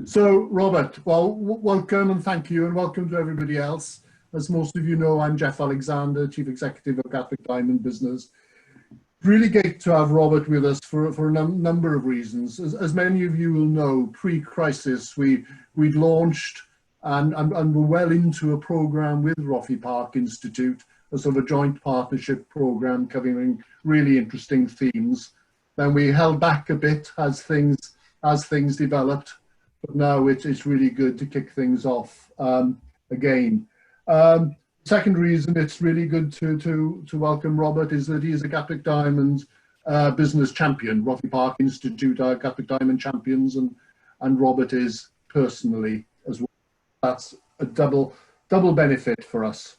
So, Robert, well, welcome and thank you, and welcome to everybody else. As most of you know, I'm Jeff Alexander, Chief Executive of Gatwick Diamond Business. Really great to have Robert with us for a number of reasons. As many of you will know, pre-crisis, we'd launched and were well into a program with Roffey Park Institute, a sort of a joint partnership program covering really interesting themes. Then we held back a bit as things developed, but now it's really good to kick things off again. Second reason it's really good to welcome Robert is that he is a Gatwick Diamond business champion. Roffey Park Institute are Gatwick Diamond champions, and Robert is personally as well. That's a double benefit for us.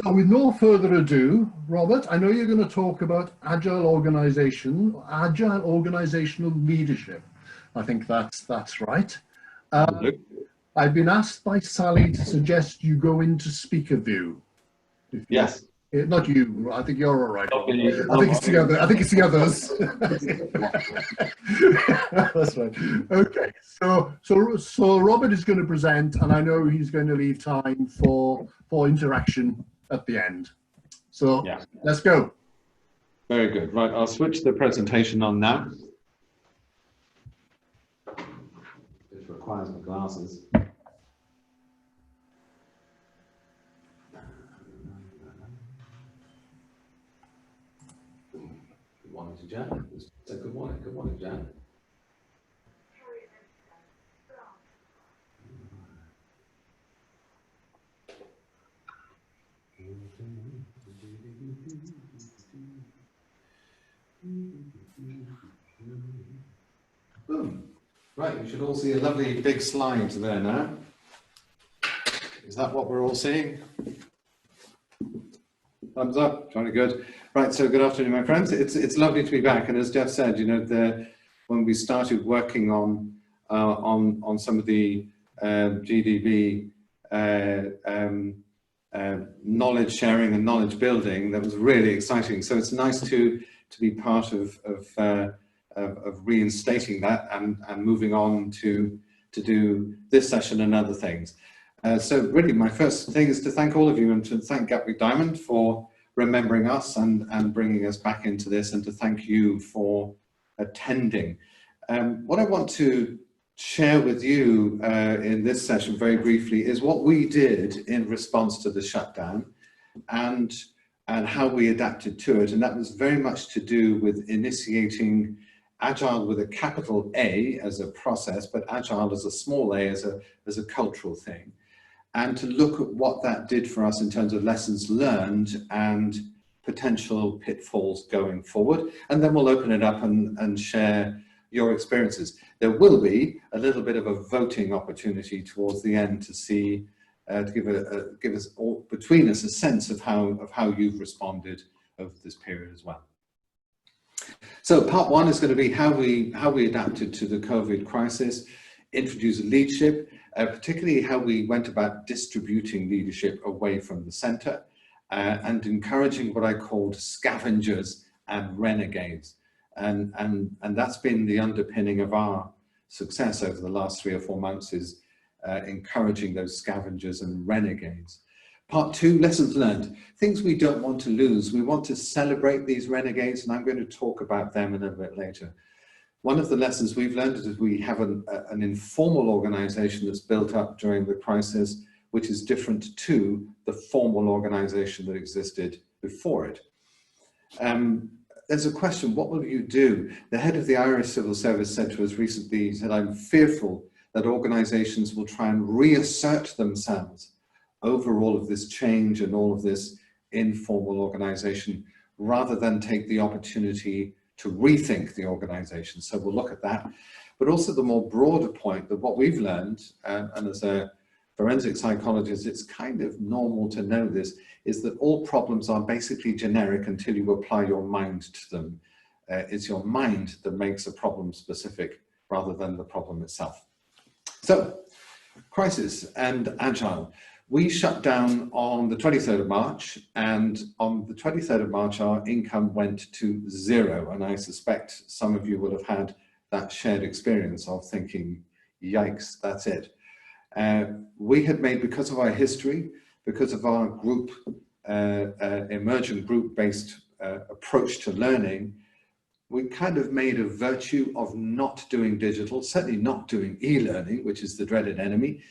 So with no further ado, Robert, I know you're going to talk about agile organization, agile organizational leadership. I think that's right. I've been asked by Sally to suggest you go into speaker view. Yes. Not you. I think you're all right. Okay. I think it's the others. That's right. Okay. So Robert is going to present, and I know he's going to leave time for interaction at the end. So yeah. Let's go. Very good. Right. I'll switch the presentation on now. It requires my glasses. Good morning to Jan. So good morning, Jan. Boom. Right, you should all see a lovely big slide there now. Is that what we're all seeing? Thumbs up, jolly good. Right, so good afternoon, my friends. It's lovely to be back, and as Jeff said, you know, when we started working on some of the GDB knowledge sharing and knowledge building, that was really exciting. So it's nice to be part of reinstating that and moving on to do this session and other things. So really my first thing is to thank all of you and to thank Gatwick Diamond for remembering us and bringing us back into this, and to thank you for attending. What I want to share with you in this session very briefly is what we did in response to the shutdown and how we adapted to it. And that was very much to do with initiating Agile with a capital A as a process, but Agile as a small a as a cultural thing. And to look at what that did for us in terms of lessons learned and potential pitfalls going forward. And then we'll open it up and share your experiences. There will be a little bit of a voting opportunity towards the end to see, to give us all between us a sense of how you've responded over this period as well. So part one is going to be how we adapted to the COVID crisis, introduce leadership, particularly how we went about distributing leadership away from the center, and encouraging what I called scavengers and renegades. And that's been the underpinning of our success over the last 3 or 4 months, is encouraging those scavengers and renegades. Part two, lessons learned, things we don't want to lose. We want to celebrate these renegades, and I'm going to talk about them a little bit later. One of the lessons we've learned is we have an informal organization that's built up during the crisis, which is different to the formal organization that existed before it. There's a question, what will you do? The head of the Irish Civil Service said to us recently, he said, I'm fearful that organizations will try and reassert themselves over all of this change and all of this informal organization, rather than take the opportunity to rethink the organization. So we'll look at that, but also the more broader point that what we've learned, and as a forensic psychologist, it's kind of normal to know this, is that all problems are basically generic until you apply your mind to them. It's your mind that makes a problem specific rather than the problem itself. So, crisis and agile. We shut down on the 23rd of March, and on the 23rd of March, our income went to 0. And I suspect some of you will have had that shared experience of thinking, yikes, that's it. We had made, because of our history, because of our group, emergent group-based approach to learning, we kind of made a virtue of not doing digital, certainly not doing e-learning, which is the dreaded enemy.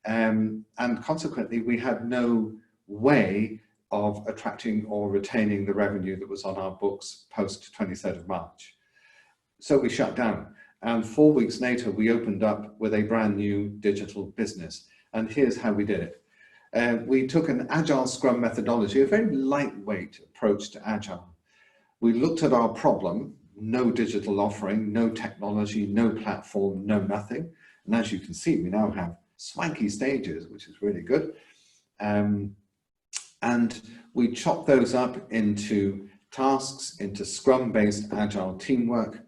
And consequently, we had no way of attracting or retaining the revenue that was on our books post 23rd of March. So we shut down. And 4 weeks later, we opened up with a brand new digital business. And here's how we did it. We took an Agile Scrum methodology, a very lightweight approach to Agile. We looked at our problem, no digital offering, no technology, no platform, no nothing. And as you can see, we now have swanky stages, which is really good. And we chopped those up into tasks, into Scrum-based Agile teamwork.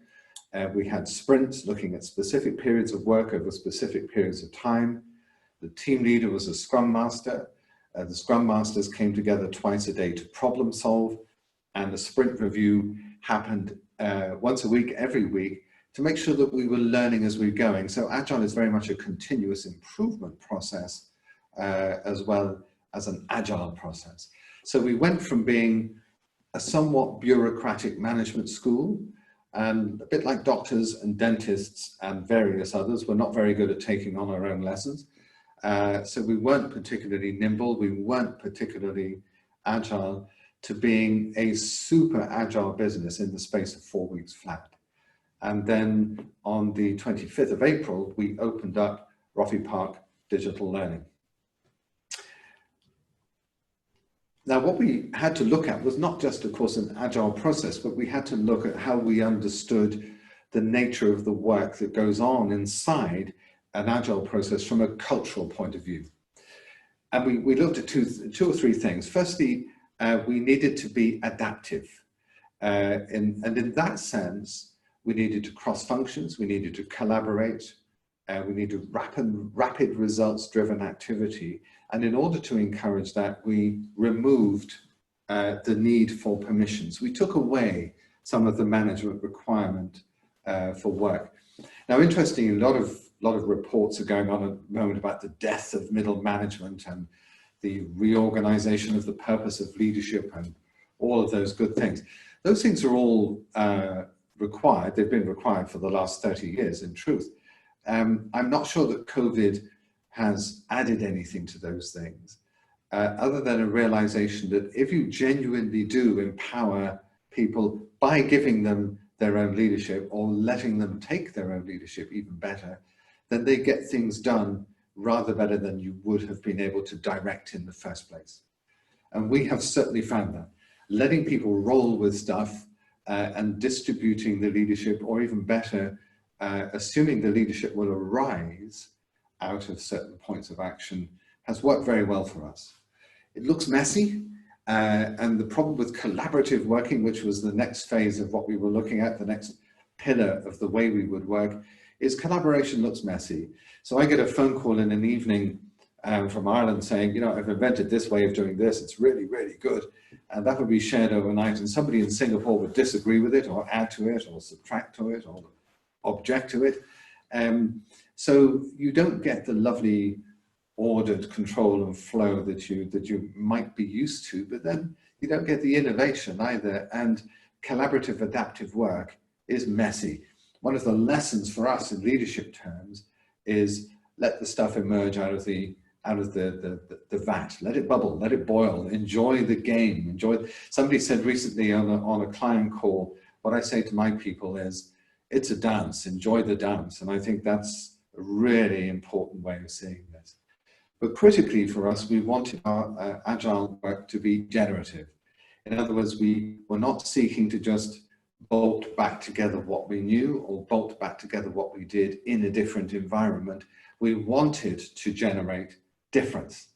We had sprints looking at specific periods of work over specific periods of time. The team leader was a Scrum Master. The Scrum Masters came together twice a day to problem solve, and the sprint review happened once a week, every week, to make sure that we were learning as we're going. So Agile is very much a continuous improvement process as well as an agile process. So we went from being a somewhat bureaucratic management school, and a bit like doctors and dentists and various others, we're not very good at taking on our own lessons. So we weren't particularly nimble, we weren't particularly agile, to being a super agile business in the space of 4 weeks flat. And then on the 25th of April, we opened up Roffey Park Digital Learning. Now, what we had to look at was not just, of course, an agile process, but we had to look at how we understood the nature of the work that goes on inside an agile process from a cultural point of view. And we looked at two or three things. Firstly, we needed to be adaptive. And in that sense, we needed to cross functions, we needed to collaborate, we needed rapid results-driven activity. And in order to encourage that, we removed the need for permissions. We took away some of the management requirement for work. Now, interestingly, a lot of reports are going on at the moment about the death of middle management and the reorganization of the purpose of leadership and all of those good things. Those things are all required. They've been required for the last 30 years, in truth. I'm not sure that COVID has added anything to those things, other than a realization that if you genuinely do empower people by giving them their own leadership or letting them take their own leadership even better, then they get things done rather better than you would have been able to direct in the first place. And we have certainly found that. Letting people roll with stuff and distributing the leadership, or even better, assuming the leadership will arise out of certain points of action, has worked very well for us. It looks messy, and the problem with collaborative working, which was the next phase of what we were looking at, the next pillar of the way we would work, is collaboration looks messy. So I get a phone call in an evening from Ireland saying, you know, I've invented this way of doing this, it's really, really good. And that would be shared overnight, and somebody in Singapore would disagree with it, or add to it, or subtract to it, or object to it. So you don't get the lovely ordered control and flow that you might be used to, but then you don't get the innovation either. And collaborative adaptive work is messy. One of the lessons for us in leadership terms is let the stuff emerge out of the vat, let it bubble, let it boil, enjoy the game, enjoy. Somebody said recently on a client call, what I say to my people is, it's a dance, enjoy the dance. And I think that's a really important way of seeing this. But critically for us, we wanted our agile work to be generative. In other words, we were not seeking to just bolt back together what we knew or bolt back together what we did in a different environment. We wanted to generate difference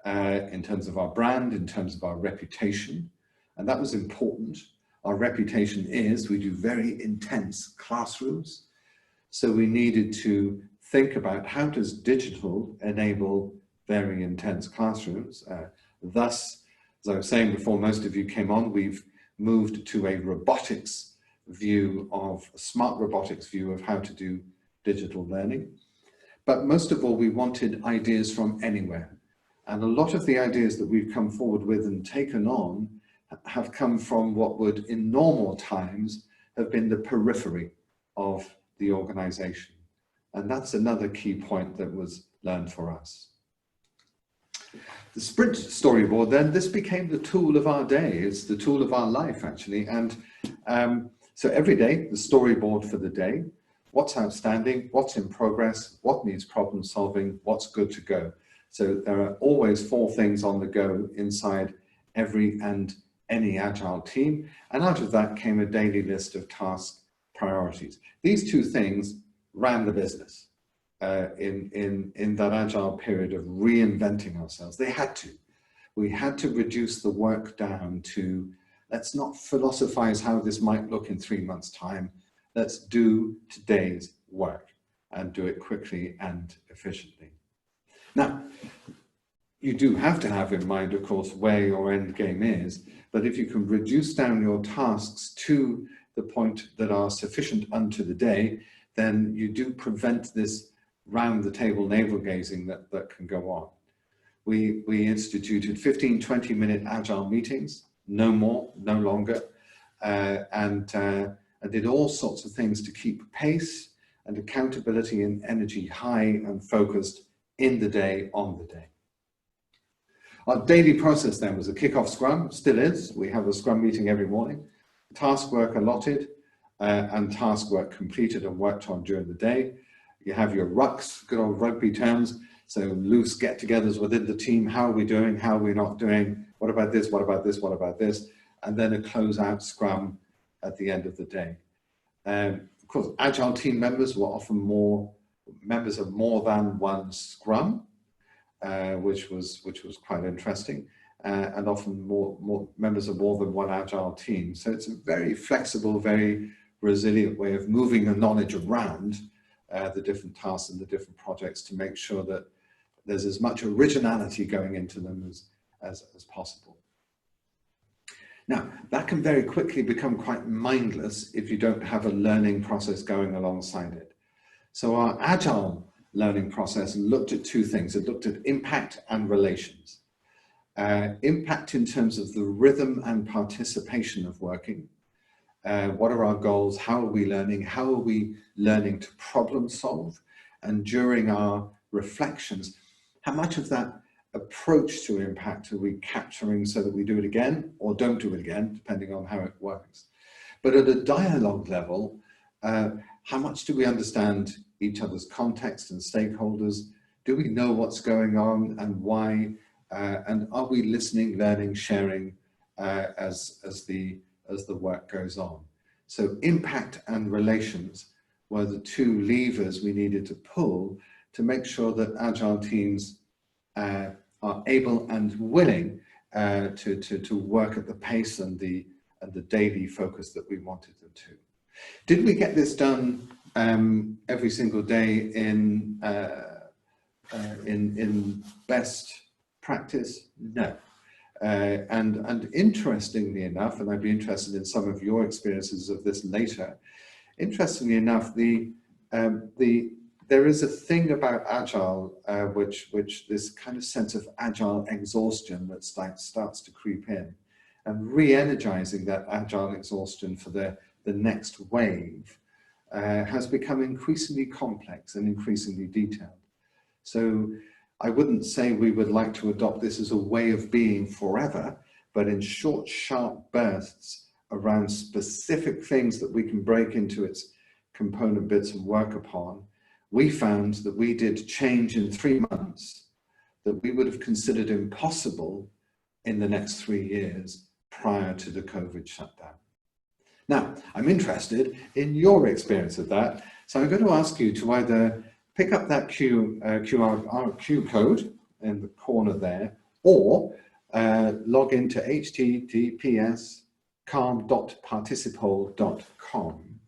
in terms of our brand, in terms of our reputation, and that was important. Our reputation is we do very intense classrooms, so we needed to think about how does digital enable very intense classrooms. Thus, as I was saying before most of you came on, we've moved to a robotics view of, a smart robotics view of how to do digital learning. But most of all, we wanted ideas from anywhere. And a lot of the ideas that we've come forward with and taken on have come from what would, in normal times, have been the periphery of the organization. And that's another key point that was learned for us. The sprint storyboard, then, this became the tool of our day. It's the tool of our life, actually. And so every day, the storyboard for the day, what's outstanding, what's in progress, what needs problem solving, what's good to go. So there are always 4 things on the go inside every and any Agile team. And out of that came a daily list of task priorities. These 2 things ran the business in that Agile period of reinventing ourselves. They had to. We had to reduce the work down to, let's not philosophize how this might look in 3 months' time. Let's do today's work and do it quickly and efficiently. Now, you do have to have in mind, of course, where your end game is, but if you can reduce down your tasks to the point that are sufficient unto the day, then you do prevent this round the table navel gazing that can go on. We instituted 15, 20-minute Agile meetings, no more, no longer, and did all sorts of things to keep pace and accountability and energy high and focused in the day, on the day. Our daily process then was a kick-off scrum, still is. We have a scrum meeting every morning, task work allotted and task work completed and worked on during the day. You have your rucks, good old rugby terms, so loose get-togethers within the team. How are we doing? How are we not doing? What about this? What about this? What about this? And then a close-out scrum at the end of the day. Of course, Agile team members were often members of more than one scrum, which was quite interesting, and often more members of more than one Agile team. So it's a very flexible, very resilient way of moving the knowledge around the different tasks and the different projects to make sure that there's as much originality going into them as possible. Now, that can very quickly become quite mindless if you don't have a learning process going alongside it. So our Agile learning process looked at 2 things. It looked at impact and relations. Impact in terms of the rhythm and participation of working. What are our goals? How are we learning? How are we learning to problem solve? And during our reflections, how much of that approach to impact are we capturing so that we do it again or don't do it again, depending on how it works? But at a dialogue level, how much do we understand each other's context and stakeholders? Do we know what's going on and why? And are we listening, learning, sharing as the work goes on? So impact and relations were the 2 levers we needed to pull to make sure that Agile teams are able and willing to work at the pace and the daily focus that we wanted them to. Did we get this done every single day in best practice? No. And interestingly enough, and I'd be interested in some of your experiences of this later, interestingly enough, there is a thing about Agile, which this kind of sense of Agile exhaustion that starts to creep in, and re-energizing that Agile exhaustion for the next wave has become increasingly complex and increasingly detailed. So I wouldn't say we would like to adopt this as a way of being forever, but in short, sharp bursts around specific things that we can break into its component bits and work upon. We found that we did change in 3 months that we would have considered impossible in the next 3 years prior to the COVID shutdown. Now, I'm interested in your experience of that, so I'm going to ask you to either pick up that QR code in the corner there, or log into https://calm.participole.com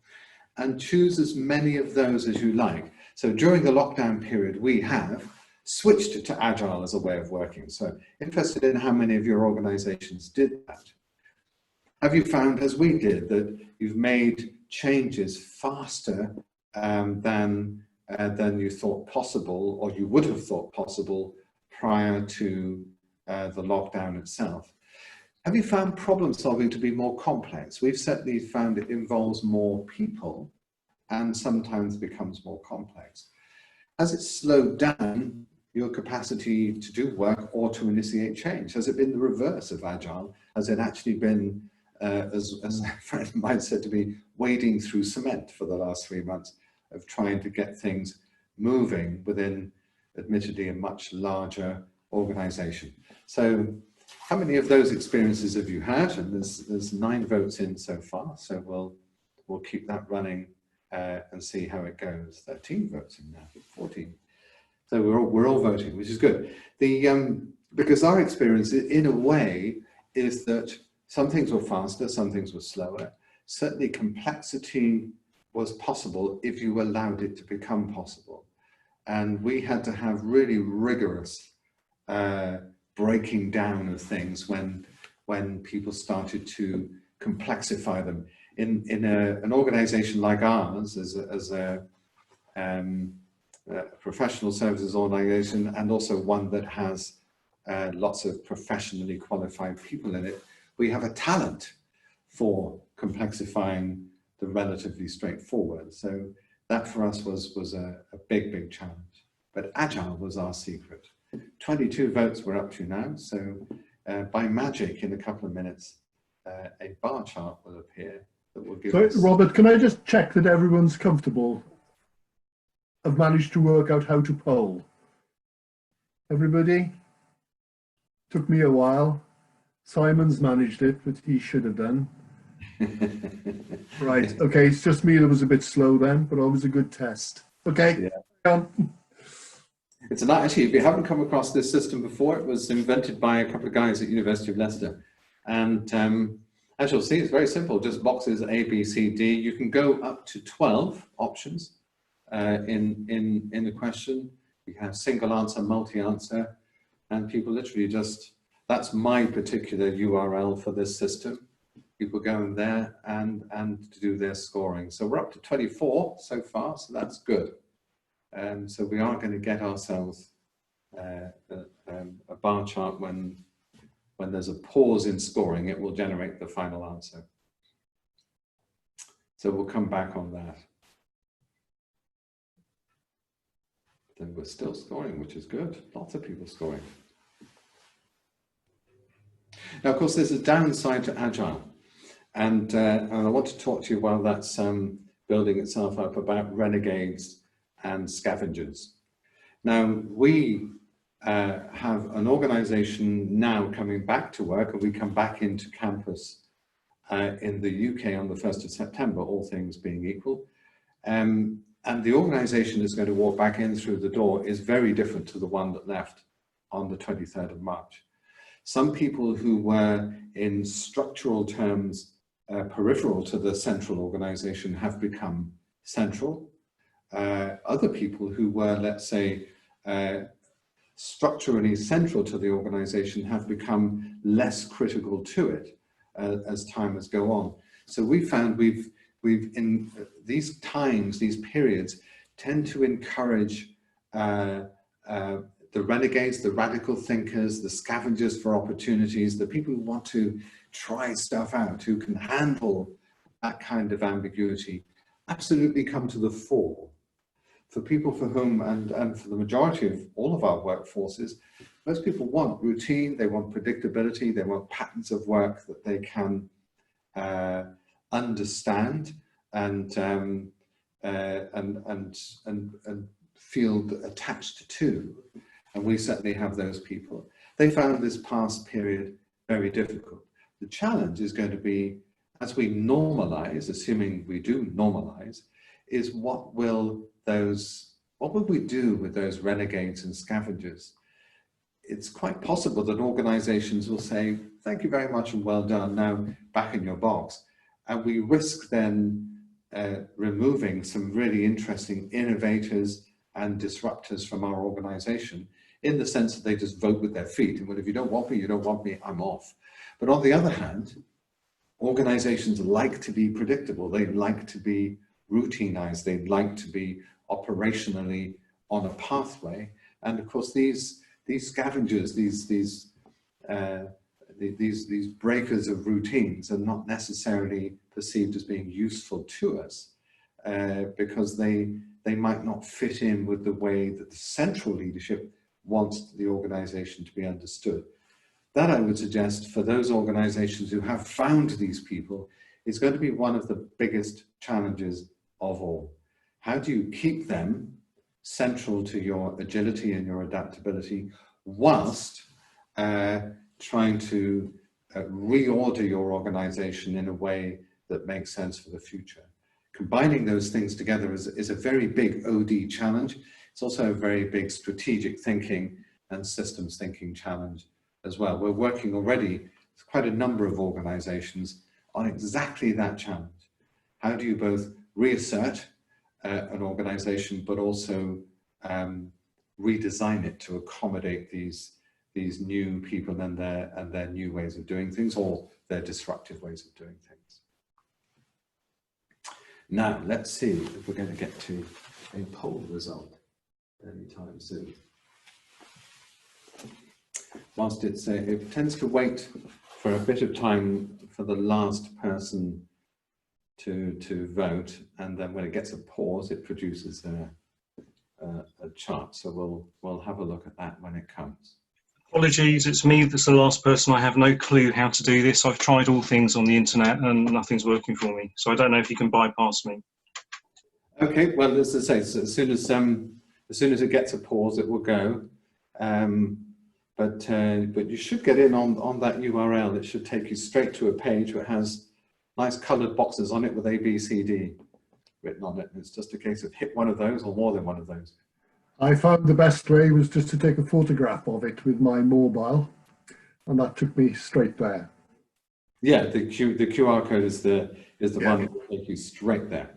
and choose as many of those as you like. So during the lockdown period, we have switched to Agile as a way of working. So interested in how many of your organizations did that. Have you found, as we did, that you've made changes faster than you thought possible, or you would have thought possible prior to the lockdown itself? Have you found problem solving to be more complex? We've certainly found it involves more people and sometimes becomes more complex. Has it slowed down your capacity to do work or to initiate change? Has it been the reverse of Agile? Has it actually been, as a friend of mine said to me, wading through cement for the last 3 months of trying to get things moving within, admittedly, a much larger organization? So how many of those experiences have you had? And there's 9 votes in so far, so we'll keep that running and see how it goes. 13 votes in now, 14. So we're all voting, which is good. Because our experience, in a way, is that some things were faster, some things were slower. Certainly complexity was possible if you allowed it to become possible. And we had to have really rigorous breaking down of things when people started to complexify them. In an organization like ours, as a professional services organization, and also one that has lots of professionally qualified people in it, we have a talent for complexifying the relatively straightforward. So that for us was a big challenge. But Agile was our secret. 22 votes we're up to now. So by magic, in a couple of minutes, a bar chart will appear that will give us... Robert, can I just check that everyone's comfortable? I've managed to work out how to poll. Everybody? Took me a while. Simon's managed it, but he should have done. Right, okay, it's just me that was a bit slow then, but always a good test. Okay, yeah. It's actually, if you haven't come across this system before, it was invented by a couple of guys at University of Leicester. And as you'll see, it's very simple, just boxes A, B, C, D. You can go up to 12 options in the question. You have single answer, multi-answer, and people literally just, that's my particular URL for this system. People go in there and to do their scoring. So we're up to 24 so far, so that's good. So we are going to get ourselves a bar chart when there's a pause in scoring, it will generate the final answer. So we'll come back on that. Then we're still scoring, which is good. Lots of people scoring. Now, of course, there's a downside to Agile. And I want to talk to you while that's building itself up about Renegades and Scavengers. Now, we have an organization now coming back to work, and we come back into campus in the UK on the 1st of September, all things being equal. And the organization that's going to walk back in through the door is very different to the one that left on the 23rd of March. Some people who were in structural terms peripheral to the central organization have become central. Other people who were, let's say, structurally central to the organization have become less critical to it as time has gone on. So we found we've in these times, these periods, tend to encourage the renegades, the radical thinkers, the scavengers for opportunities, the people who want to try stuff out, who can handle that kind of ambiguity, absolutely come to the fore. For people for whom, and for the majority of all of our workforces, most people want routine, they want predictability, they want patterns of work that they can understand and feel attached to. And we certainly have those people. They found this past period very difficult. The challenge is going to be, as we normalize, assuming we do normalize, is what will we do with those renegades and scavengers? It's quite possible that organizations will say, thank you very much and well done, now back in your box. And we risk then removing some really interesting innovators and disruptors from our organization, in the sense that they just vote with their feet. And well, if you don't want me, you don't want me, I'm off. But on the other hand, Organizations like to be predictable. They like to be routinized. They like to be operationally on a pathway. And of course, these scavengers, these breakers of routines are not necessarily perceived as being useful to us because they might not fit in with the way that the central leadership wants the organization to be understood. That, I would suggest, for those organizations who have found these people, is going to be one of the biggest challenges of all. How do you keep them central to your agility and your adaptability whilst trying to reorder your organization in a way that makes sense for the future? Combining those things together is a very big OD challenge. It's also a very big strategic thinking and systems thinking challenge as well. We're working already with quite a number of organizations on exactly that challenge. How do you both reassert an organization, but also redesign it to accommodate these new people and their new ways of doing things, or their disruptive ways of doing things? Now, let's see if we're going to get to a poll result anytime soon. Whilst it tends to wait for a bit of time for the last person to vote, and then when it gets a pause, it produces a chart. So we'll have a look at that when it comes. Apologies, it's me that's the last person. I have no clue how to do this. I've tried all things on the internet and nothing's working for me. So I don't know if you can bypass me. Okay, well, as I say, so as soon as it gets a pause, it will go. But you should get in on that URL. It should take you straight to a page that has nice coloured boxes on it with A, B, C, D written on it. And it's just a case of hit one of those or more than one of those. I found the best way was just to take a photograph of it with my mobile, and that took me straight there. Yeah, the QR code is the one that will take you straight there.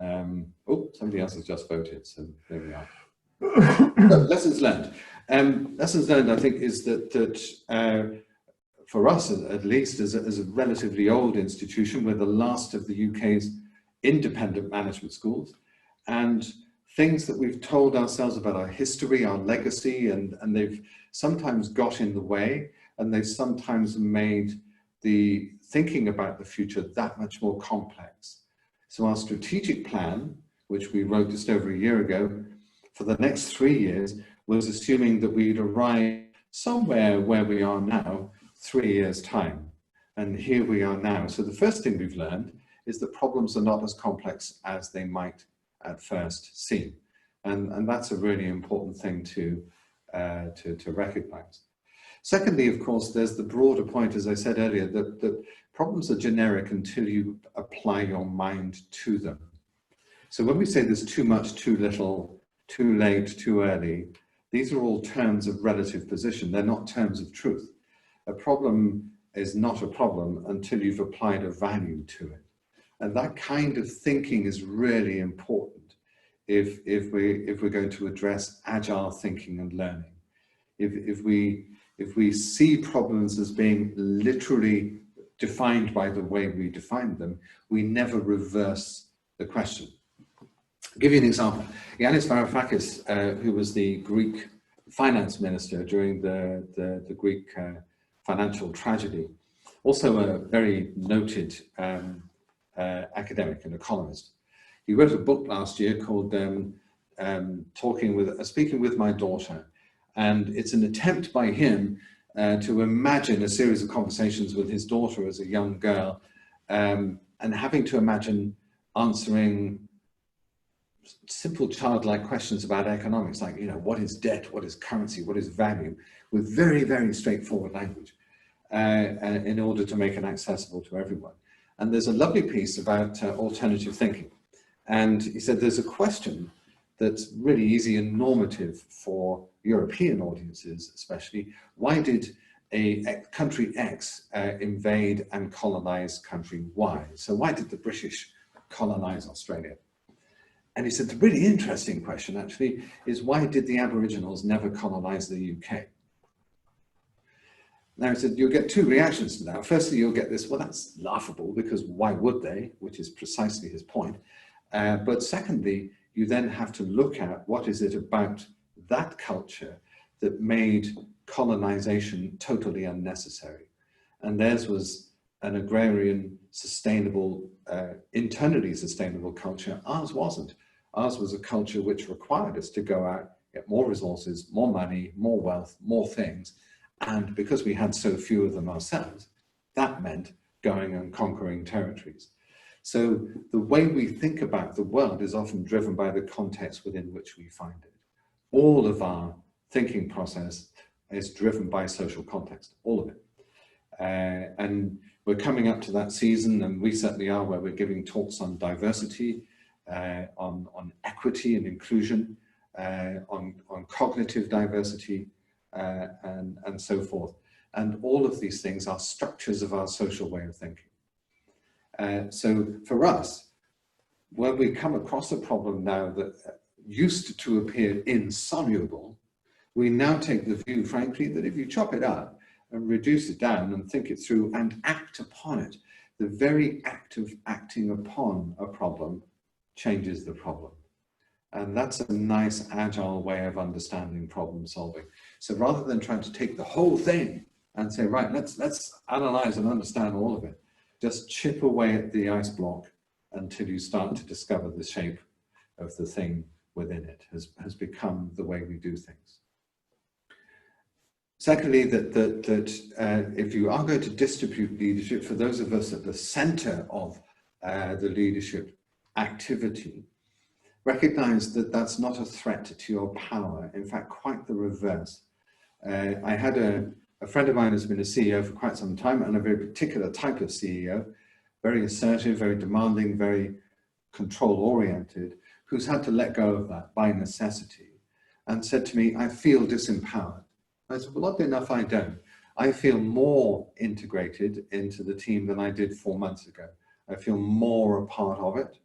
Oh, somebody else has just voted, so there we are. So, lessons learned. Lessons learned, I think, is that for us, at least, as a relatively old institution, we're the last of the UK's independent management schools, and things that we've told ourselves about our history, our legacy, and they've sometimes got in the way, and they've sometimes made the thinking about the future that much more complex. So our strategic plan, which we wrote just over a year ago, for the next 3 years, was assuming that we'd arrive somewhere where we are now, 3 years' time. And here we are now. So the first thing we've learned is that problems are not as complex as they might at first seem. And that's a really important thing to recognize. Secondly, of course, there's the broader point, as I said earlier, that problems are generic until you apply your mind to them. So when we say there's too much, too little, too late, too early, these are all terms of relative position. They're not terms of truth. A problem is not a problem until you've applied a value to it. And that kind of thinking is really important if we're going to address agile thinking and learning. If we see problems as being literally defined by the way we define them, we never reverse the question. I'll give you an example. Yanis Varoufakis, who was the Greek finance minister during the Greek financial tragedy, also a very noted academic and economist. He wrote a book last year called Speaking with My Daughter, and it's an attempt by him to imagine a series of conversations with his daughter as a young girl, and having to imagine answering simple childlike questions about economics, like, what is debt, what is currency, what is value, with very, very straightforward language, in order to make it accessible to everyone. And there's a lovely piece about alternative thinking. And he said there's a question that's really easy and normative for European audiences, especially. Why did a country X invade and colonize country Y? So why did the British colonize Australia? And he said the really interesting question, actually, is why did the Aboriginals never colonize the UK? Now, I said, you'll get two reactions to that. Firstly, you'll get this, well, that's laughable, because why would they? Which is precisely his point. But secondly, you then have to look at what is it about that culture that made colonization totally unnecessary. And theirs was an agrarian, sustainable, internally sustainable culture. Ours wasn't. Ours was a culture which required us to go out, get more resources, more money, more wealth, more things. And because we had so few of them ourselves, that meant going and conquering territories. So the way we think about the world is often driven by the context within which we find it. All of our thinking process is driven by social context, all of it. And we're coming up to that season, and we certainly are, where we're giving talks on diversity, on equity and inclusion, on cognitive diversity, and so forth. And all of these things are structures of our social way of thinking. So for us, when we come across a problem now that used to appear insoluble, we now take the view, frankly, that if you chop it up and reduce it down and think it through and act upon it, the very act of acting upon a problem changes the problem. And that's a nice, agile way of understanding problem solving. So rather than trying to take the whole thing and say, right, let's analyze and understand all of it, just chip away at the ice block until you start to discover the shape of the thing within it has become the way we do things. Secondly, that if you are going to distribute leadership, for those of us at the center of the leadership activity, recognize that that's not a threat to your power. In fact, quite the reverse. I had a friend of mine who's been a CEO for quite some time, and a very particular type of CEO, very assertive, very demanding, very control-oriented, who's had to let go of that by necessity, and said to me, I feel disempowered. I said, well, oddly enough, I don't. I feel more integrated into the team than I did 4 months ago. I feel more a part of it,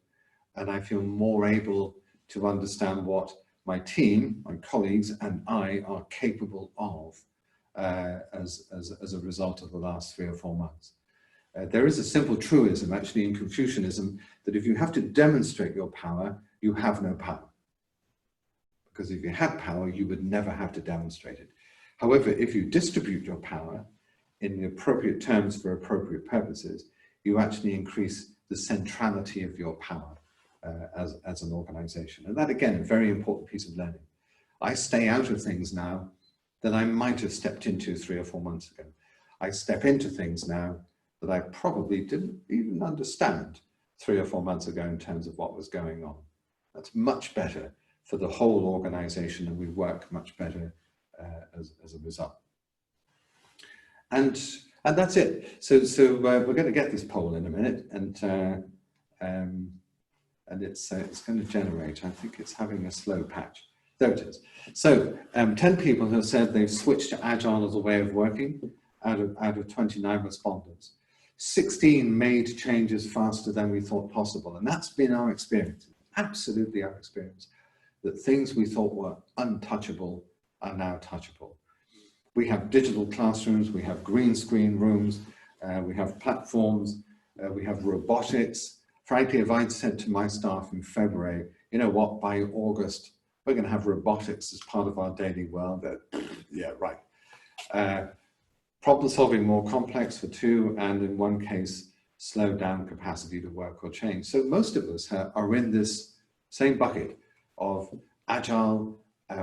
and I feel more able to understand what my team, my colleagues, and I are capable of as a result of the last 3 or 4 months. There is a simple truism, actually, in Confucianism, that if you have to demonstrate your power, you have no power. Because if you had power, you would never have to demonstrate it. However, if you distribute your power in the appropriate terms for appropriate purposes, you actually increase the centrality of your power as an organization. And that, again, a very important piece of learning. I stay out of things now that I might have stepped into 3 or 4 months ago. I step into things now that I probably didn't even understand 3 or 4 months ago in terms of what was going on. That's much better for the whole organization, and we work much better as a result. And that's it. So we're going to get this poll in a minute, and it's going to generate. I think it's having a slow patch. There it is. So 10 people have said they've switched to Agile as a way of working out of 29 respondents. 16 made changes faster than we thought possible, and that's been our experience, absolutely our experience, that things we thought were untouchable are now touchable. We have digital classrooms, we have green screen rooms, we have platforms, we have robotics. Frankly, if I'd said to my staff in February, you know what, by August, we're going to have robotics as part of our daily world, yeah, right. Problem solving more complex for 2, and in 1 case, slow down capacity to work or change. So most of us are in this same bucket of agile,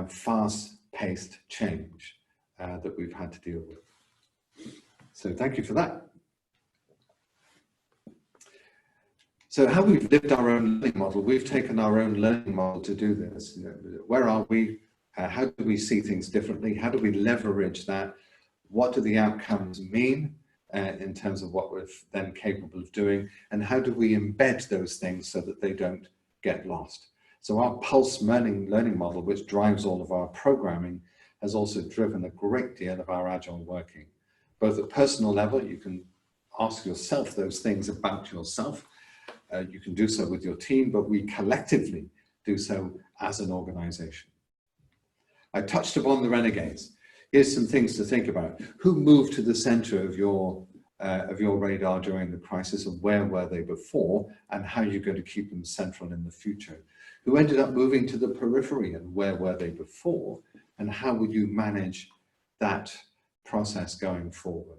fast-paced change that we've had to deal with. So thank you for that. So how we've lived our own learning model, we've taken our own learning model to do this. You know, where are we? How do we see things differently? How do we leverage that? What do the outcomes mean in terms of what we're then capable of doing? And how do we embed those things so that they don't get lost? So our pulse learning model, which drives all of our programming, has also driven a great deal of our agile working. Both at personal level, you can ask yourself those things about yourself. You can do so with your team, but we collectively do so as an organization. I touched upon the Renegades. here's some things to think about. Who moved to the center of your radar during the crisis, and where were they before, and how you're going to keep them central in the future? Who ended up moving to the periphery, and where were they before, and how would you manage that process going forward?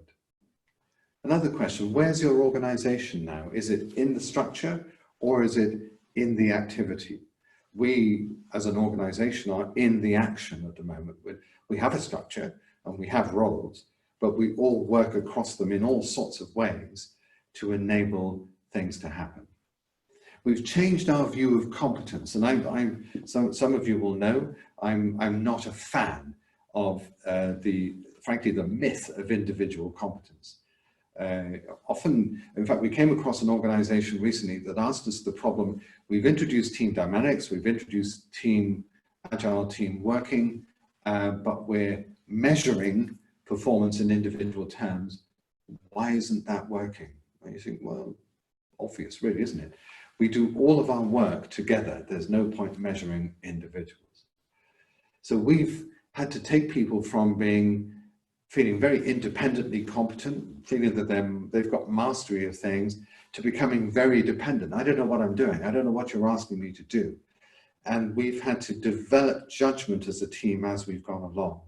Another question, where's your organization now? Is it in the structure, or is it in the activity? We, as an organization, are in the action at the moment. We have a structure and we have roles, but we all work across them in all sorts of ways to enable things to happen. We've changed our view of competence, and some of you will know I'm not a fan of frankly the myth of individual competence. Often, in fact, we came across an organization recently that asked us the problem. We've introduced team dynamics, we've introduced agile team working, but we're measuring performance in individual terms. Why isn't that working? And you think, well, obvious really, isn't it? We do all of our work together. There's no point measuring individuals. So we've had to take people from feeling very independently competent, feeling that they've got mastery of things, to becoming very dependent. I don't know what I'm doing. I don't know what you're asking me to do. And we've had to develop judgment as a team as we've gone along.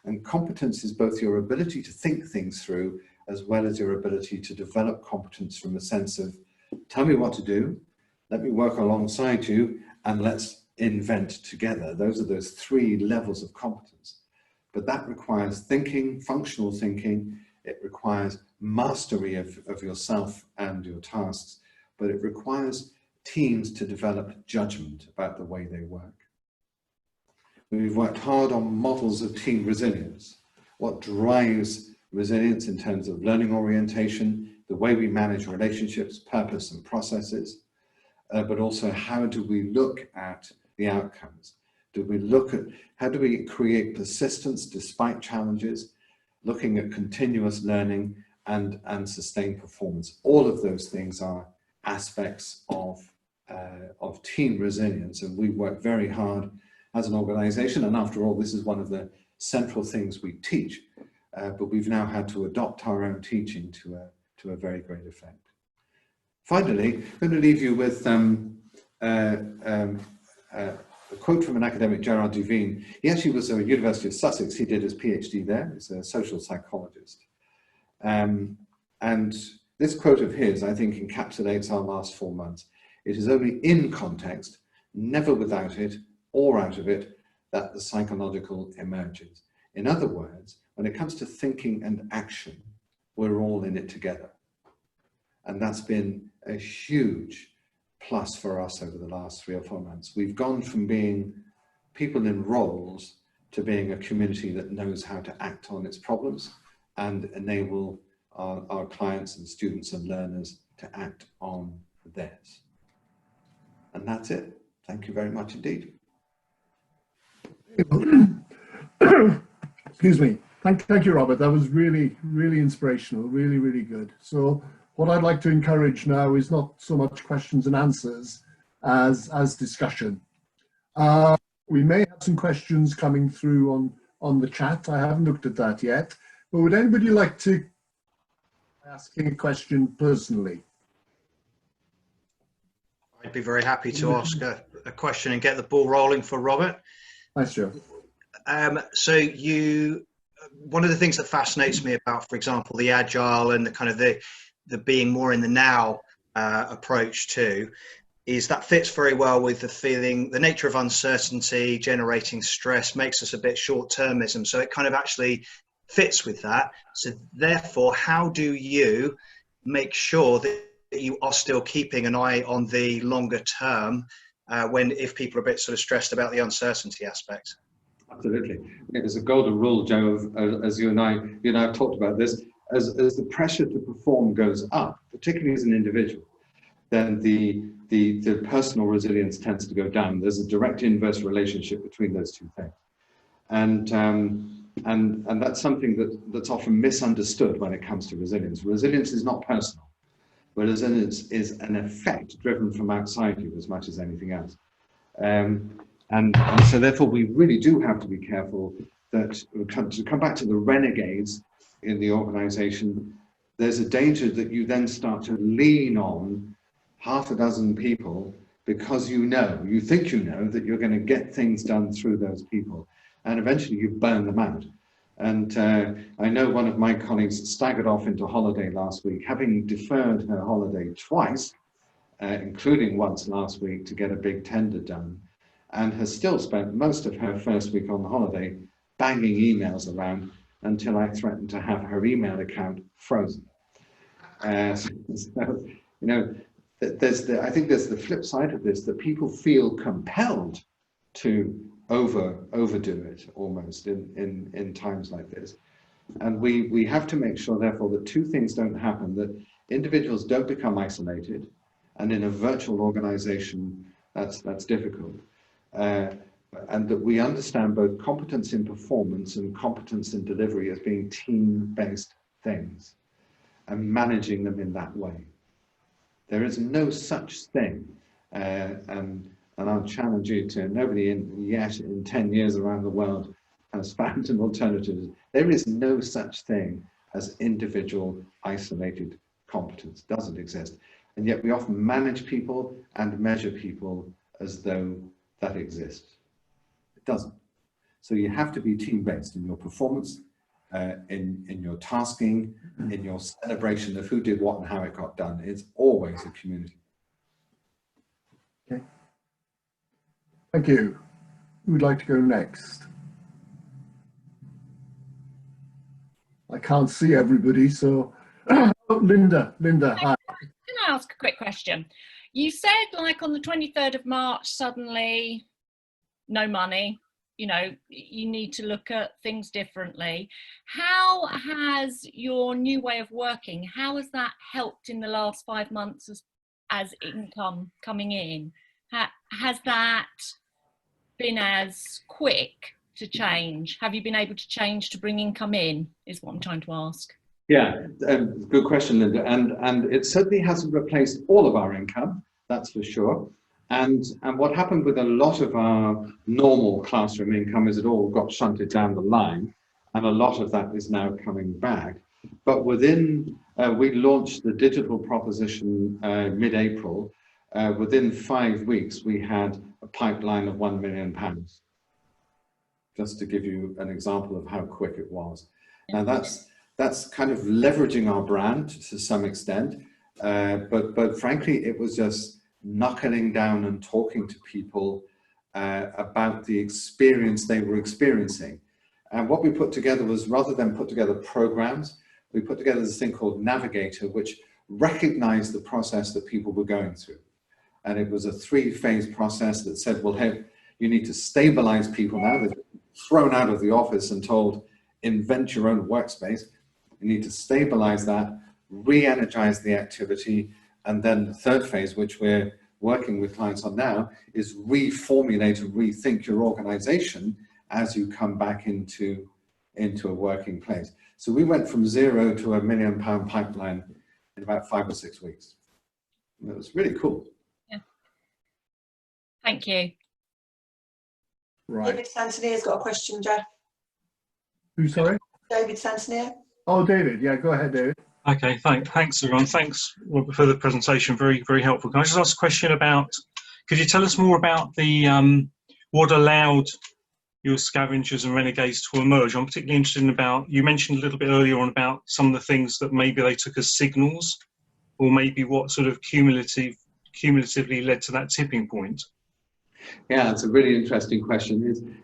And competence is both your ability to think things through, as well as your ability to develop competence from a sense of, tell me what to do, let me work alongside you, and let's invent together. Those are those three levels of competence. But that requires thinking, functional thinking. It requires mastery of yourself and your tasks, but it requires teams to develop judgment about the way they work. We've worked hard on models of team resilience. What drives resilience in terms of learning orientation, the way we manage relationships, purpose and processes, but also how do we look at the outcomes? Do we look at how do we create persistence despite challenges, looking at continuous learning and sustained performance? All of those things are aspects of team resilience, and we work very hard as an organization. And after all, this is one of the central things we teach, but we've now had to adopt our own teaching to a very great effect. Finally, I'm going to leave you with a quote from an academic, Gerard Duveen. He actually was at University of Sussex. He did his PhD there. He's a social psychologist. And this quote of his, I think, encapsulates our last 4 months. It is only in context, never without it or out of it, that the psychological emerges. In other words, when it comes to thinking and action, we're all in it together. And that's been a huge plus for us over the last 3 or 4 months. We've gone from being people in roles to being a community that knows how to act on its problems and enable our clients and students and learners to act on theirs. And that's it. Thank you very much indeed. Excuse me. Thank you, Robert. That was really, really inspirational, really, really good. So what I'd like to encourage now is not so much questions and answers as discussion. We may have some questions coming through on the chat. I haven't looked at that yet, but would anybody like to ask a question personally? I'd be very happy to ask a question and get the ball rolling for Robert. Thanks, Joe. So one of the things that fascinates me about, for example, the agile and the kind of the being more in the now approach too, is that fits very well with the nature of uncertainty, generating stress, makes us a bit short-termism. So it kind of actually fits with that. So therefore, how do you make sure that you are still keeping an eye on the longer term if people are a bit sort of stressed about the uncertainty aspect? Absolutely. There's a golden rule, Joe, as you and I have talked about this. As the pressure to perform goes up, particularly as an individual, then the personal resilience tends to go down. There's a direct inverse relationship between those two things, and that's something that's often misunderstood when it comes to resilience. Resilience is not personal. Resilience is an effect driven from outside you as much as anything else. And so therefore we really do have to be careful that, to come back to the renegades in the organization, there's a danger that you then start to lean on half a dozen people because you think you know that you're going to get things done through those people, and eventually you burn them out. And I know one of my colleagues staggered off into holiday last week, having deferred her holiday twice, including once last week to get a big tender done, and has still spent most of her first week on the holiday banging emails around until I threatened to have her email account frozen. So, you know, I think there's the flip side of this, that people feel compelled to overdo it almost in times like this. And we have to make sure, therefore, that two things don't happen, that individuals don't become isolated, and in a virtual organization, that's difficult. And that we understand both competence in performance and competence in delivery as being team-based things, and managing them in that way. There is no such thing, and I'll challenge you to, nobody yet in 10 years around the world has found an alternative. There is no such thing as individual isolated competence. It doesn't exist. And yet we often manage people and measure people as though that exists. It doesn't. So you have to be team-based in your performance, in your tasking, in your celebration of who did what and how it got done. It's always a community. Okay. Thank you. Who would like to go next? I can't see everybody, so Linda, hi. Can I ask a quick question? You said, like, on the 23rd of March, suddenly no money, you know, you need to look at things differently. How has your new way of working, how has that helped in the last 5 months as income coming in? Has that been as quick to change? Have you been able to change to bring income in, is what I'm trying to ask. Yeah, good question, Linda. And it certainly hasn't replaced all of our income, that's for sure. And what happened with a lot of our normal classroom income is it all got shunted down the line, and a lot of that is now coming back. But within, we launched the digital proposition mid-April. Within 5 weeks, we had a pipeline of £1 million, just to give you an example of how quick it was. Now that's kind of leveraging our brand to some extent, but frankly, it was just knuckling down and talking to people about the experience they were experiencing. And what we put together was, rather than put together programs, we put together this thing called Navigator, which recognized the process that people were going through. And it was a 3-phase process that said, well, hey, you need to stabilize people now. They're thrown out of the office and told, invent your own workspace. You need to stabilize that, re-energize the activity. And then the 3rd phase, which we're working with clients on now, is reformulate and rethink your organization as you come back into a working place. So we went from 0 to a £1 million pipeline in about 5 or 6 weeks. And it was really cool. Yeah. Thank you. Right. David Santanier's got a question, Jeff. Who, sorry? David Santanier. Oh, David. Yeah, go ahead, David. Okay, thanks everyone. Thanks for the presentation. Very, very helpful. Can I just ask a question about, could you tell us more about the what allowed your Scavengers and Renegades to emerge? I'm particularly interested in about, you mentioned a little bit earlier on about some of the things that maybe they took as signals, or maybe what sort of cumulatively led to that tipping point. Yeah, it's a really interesting question.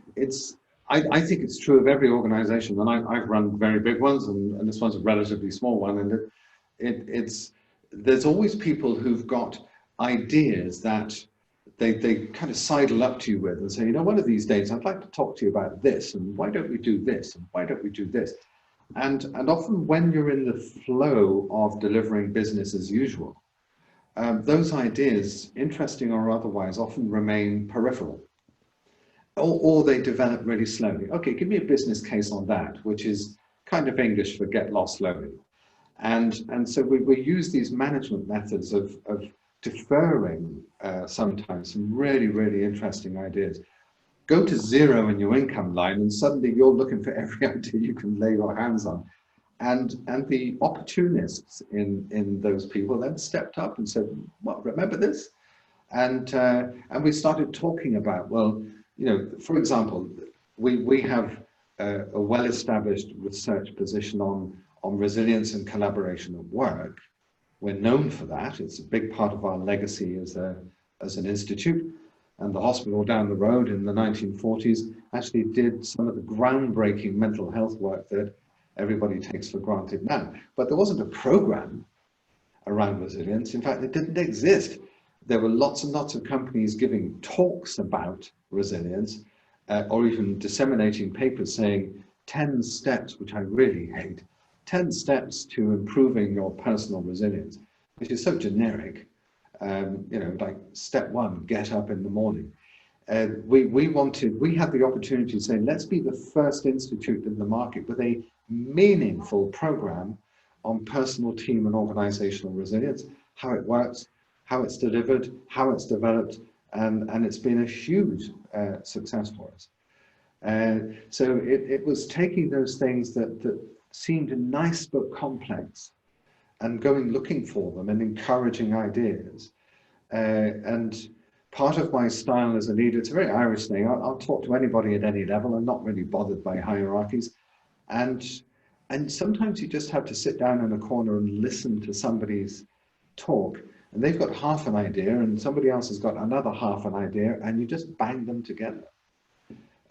I think it's true of every organization, and I've run very big ones, and this one's a relatively small one, and there's always people who've got ideas that they kind of sidle up to you with and say, you know, one of these days I'd like to talk to you about this, and why don't we do this, and why don't we do this? And often when you're in the flow of delivering business as usual, those ideas, interesting or otherwise, often remain peripheral. Or they develop really slowly. Okay, give me a business case on that, which is kind of English for get lost slowly. And so we use these management methods of deferring sometimes some really, really interesting ideas. go to zero in your income line, and suddenly you're looking for every idea you can lay your hands on. And the opportunists in those people then stepped up and said, well, remember this? And we started talking about, well, you know, for example, we have a well-established research position on resilience and collaboration at work. We're known for that. It's a big part of our legacy as an institute. And the hospital down the road in the 1940s actually did some of the groundbreaking mental health work that everybody takes for granted now. But there wasn't a program around resilience. In fact, it didn't exist. There were lots and lots of companies giving talks about resilience, or even disseminating papers saying 10 steps, which I really hate, 10 steps to improving your personal resilience, which is so generic. You know, like step one, get up in the morning. We had the opportunity to say, let's be the first institute in the market with a meaningful program on personal, team and organizational resilience, how it works, how it's delivered, how it's developed, and it's been a huge success for us. So it was taking those things that seemed nice but complex and going looking for them and encouraging ideas. And part of my style as a leader, it's a very Irish thing. I'll talk to anybody at any level. I'm not really bothered by hierarchies. And sometimes you just have to sit down in a corner and listen to somebody's talk. And they've got half an idea and somebody else has got another half an idea, and you just bang them together.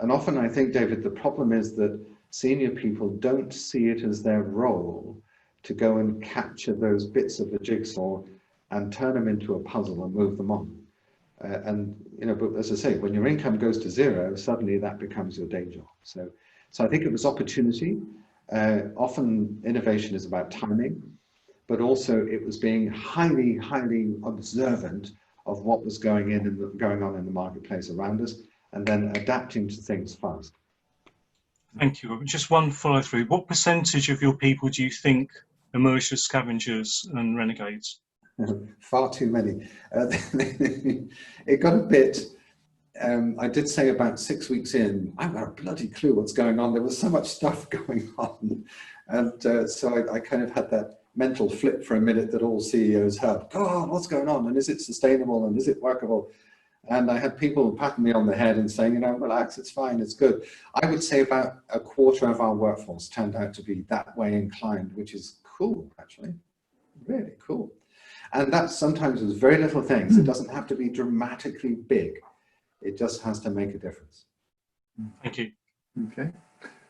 And often I think, David, the problem is that senior people don't see it as their role to go and capture those bits of the jigsaw and turn them into a puzzle and move them on. And, you know, but as I say, when your income goes to zero, suddenly that becomes your day job. So I think it was opportunity. Often innovation is about timing, but also it was being highly, highly observant of what was going on in the marketplace around us, and then adapting to things fast. Thank you. Just one follow through. What percentage of your people do you think emerged as scavengers and renegades? Far too many. It got a bit, I did say about 6 weeks in, I've got a bloody clue what's going on. There was so much stuff going on. And so I kind of had that mental flip for a minute that all CEOs have. God, what's going on? And is it sustainable? And is it workable? And I had people patting me on the head and saying, you know, relax, it's fine, it's good. I would say about a quarter of our workforce turned out to be that way inclined, which is cool, actually, really cool. And that sometimes is very little things. It doesn't have to be dramatically big. It just has to make a difference. Thank you. Okay,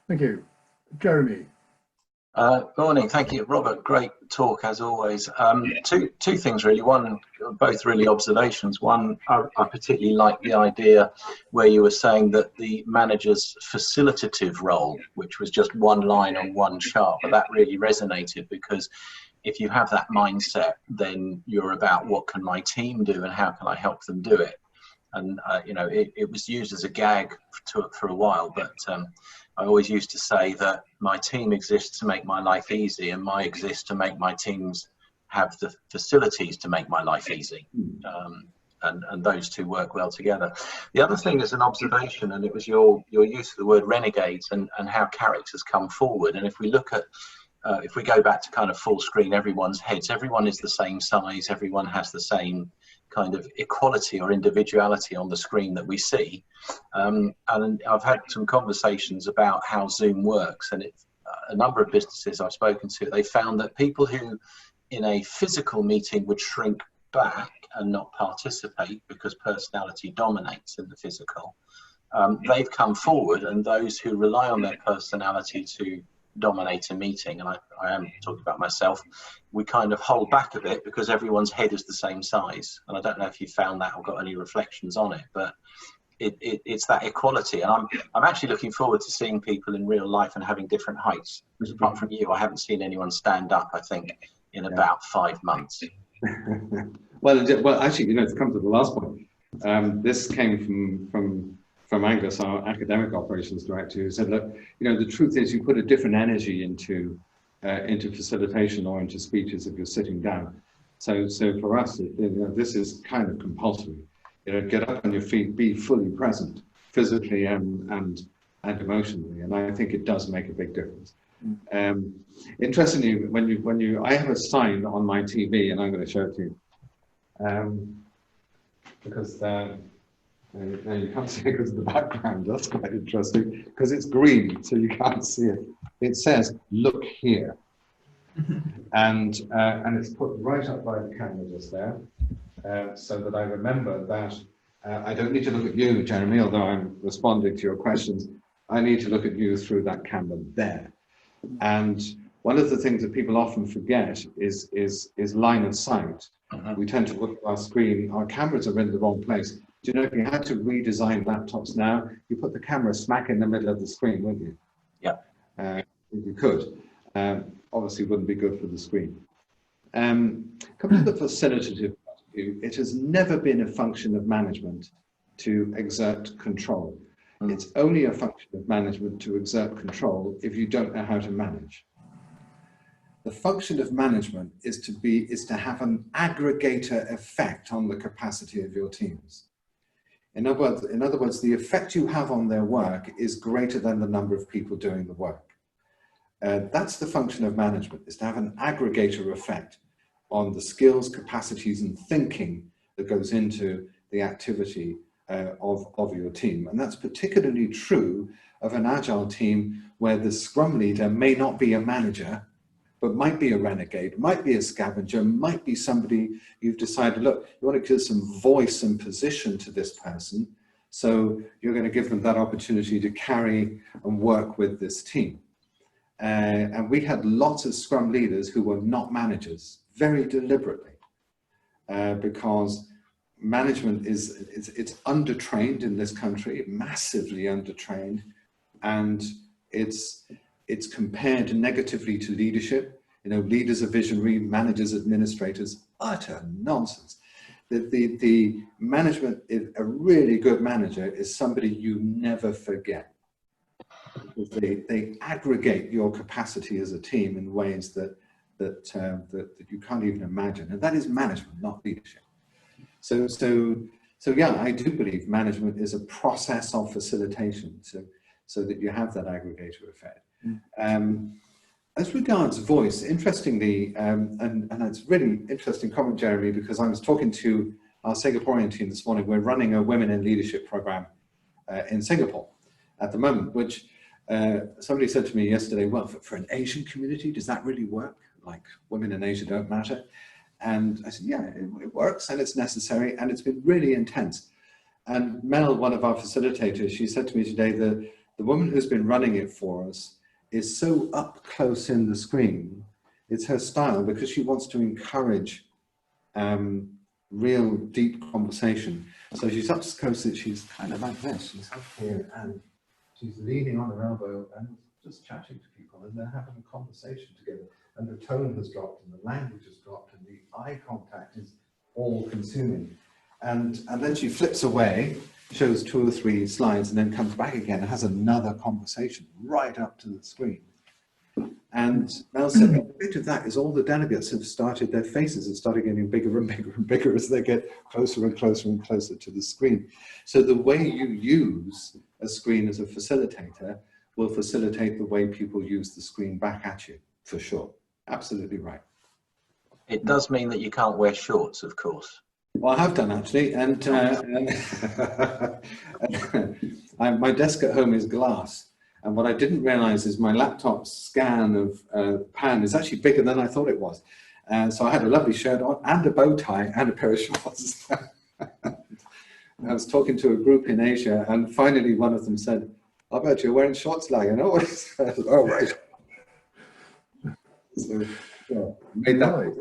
thank you. Jeremy. Morning, thank you, Robert. Great talk as always. Two things really. One, both really observations. One, I particularly like the idea where you were saying that the manager's facilitative role, which was just one line on one chart, but that really resonated, because if you have that mindset, then you're about what can my team do and how can I help them do it. And you know, it was used as a gag for a while, but I always used to say that my team exists to make my life easy, and I exist to make my teams have the facilities to make my life easy. And those two work well together. The other thing is an observation, and it was your use of the word renegades and how characters come forward. And if we look at, if we go back to kind of full screen, everyone's heads, everyone is the same size, everyone has the same kind of equality or individuality on the screen that we see. And I've had some conversations about how Zoom works, and a number of businesses I've spoken to, they found that people who in a physical meeting would shrink back and not participate because personality dominates in the physical, they've come forward, and those who rely on their personality to dominate a meeting, and I am talking about myself, we kind of hold back a bit because everyone's head is the same size. And I don't know if you found that or got any reflections on it, but it's that equality. And I'm actually looking forward to seeing people in real life and having different heights. Because apart from you, I haven't seen anyone stand up, I think, in about 5 months. Well, actually, you know, to come to the last point, this came from Angus, our academic operations director, who said, look, you know, the truth is you put a different energy into facilitation or into speeches if you're sitting down. So for us, you know, this is kind of compulsory. You know, get up on your feet, be fully present. physically and emotionally, and I think it does make a big difference. Interestingly, I have a sign on my TV, and I'm going to show it to you, because now you can't see it because of the background. That's quite interesting, because it's green, so you can't see it. It says, "Look here," and it's put right up by the camera just there, so that I remember that I don't need to look at you, Jeremy, although I'm responding to your questions. I need to look at you through that camera there. And one of the things that people often forget is line of sight. We tend to look at our screen, our cameras are in the wrong place. Do you know, if you had to redesign laptops now, you put the camera smack in the middle of the screen, wouldn't you? Yeah. If you could. Obviously wouldn't be good for the screen. Coming to the facilitative part of view, it has never been a function of management to exert control. It's only a function of management to exert control if you don't know how to manage. The function of management is to have an aggregator effect on the capacity of your teams. In other words, the effect you have on their work is greater than the number of people doing the work. That's the function of management, is to have an aggregator effect on the skills, capacities, and thinking that goes into the activity of your team. And that's particularly true of an agile team where the scrum leader may not be a manager, but might be a renegade, might be a scavenger, might be somebody you've decided, look, you want to give some voice and position to this person, so you're going to give them that opportunity to carry and work with this team. And we had lots of scrum leaders who were not managers, very deliberately, because management it's undertrained in this country, massively undertrained, and it's compared negatively to leadership. You know, leaders are visionary, managers, administrators, utter nonsense. The management, a really good manager is somebody you never forget. They aggregate your capacity as a team in ways that you can't even imagine, and that is management, not leadership. So yeah, I do believe management is a process of facilitation, so that you have that aggregator effect. As regards voice, interestingly, and it's really interesting comment, Jeremy, because I was talking to our Singaporean team this morning. We're running a Women in Leadership program in Singapore at the moment, which somebody said to me yesterday, well, for an Asian community, does that really work? Like, women in Asia don't matter? And I said, yeah, it works, and it's necessary, and it's been really intense. And Mel, one of our facilitators, she said to me today that the woman who's been running it for us is so up close in the screen. It's her style, because she wants to encourage real deep conversation. So she's up close, she's kind of like this. She's up here and she's leaning on her elbow and just chatting to people, and they're having a conversation together. And the tone has dropped, and the language has dropped, and the eye contact is all consuming. And then she flips away, shows 2 or 3 slides, and then comes back again and has another conversation right up to the screen. And Mel said, the effect of that is all the delegates have started, their faces have started getting bigger and bigger and bigger as they get closer and closer and closer to the screen. So the way you use a screen as a facilitator will facilitate the way people use the screen back at you, for sure. Absolutely right. It does mean that you can't wear shorts, of course. Well, I have done actually, and my desk at home is glass, and what I didn't realize is my laptop scan of pan is actually bigger than I thought it was. So I had a lovely shirt on and a bow tie and a pair of shorts. I was talking to a group in Asia, and finally one of them said, "I bet you're wearing shorts, like, you know." Oh, right. So, yeah, made that. Right.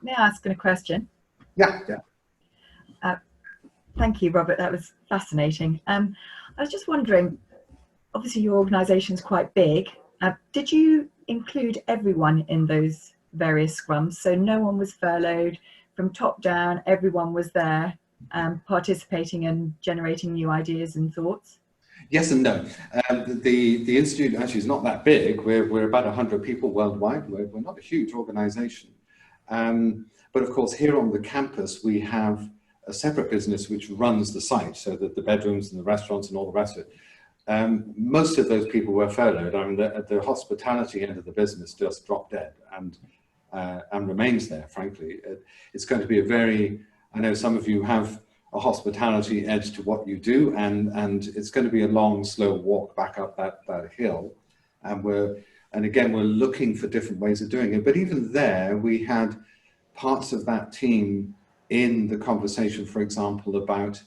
May I ask a question? Yeah. Thank you, Robert. That was fascinating. I was just wondering, obviously your organisation is quite big. Did you include everyone in those various scrums? So no one was furloughed, from top down, everyone was there participating and generating new ideas and thoughts? Yes and no. The Institute actually is not that big. We're about 100 people worldwide. We're not a huge organisation. But of course, here on the campus, we have a separate business which runs the site, so that the bedrooms and the restaurants and all the rest of it. Most of those people were furloughed. I mean, the hospitality end of the business just dropped dead and remains there, frankly. It's going to be a very, I know some of you have a hospitality edge to what you do, and it's going to be a long, slow walk back up that hill. And again, we're looking for different ways of doing it. But even there, we had parts of that team in the conversation, for example, about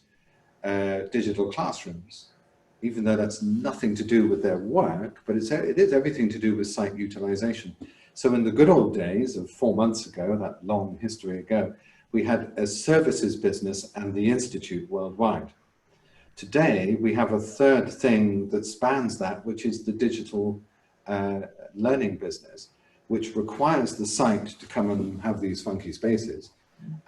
digital classrooms, even though that's nothing to do with their work, but it is everything to do with site utilization. So in the good old days of 4 months ago, that long history ago, we had a services business and the institute worldwide. Today, we have a third thing that spans that, which is the digital learning business, which requires the site to come and have these funky spaces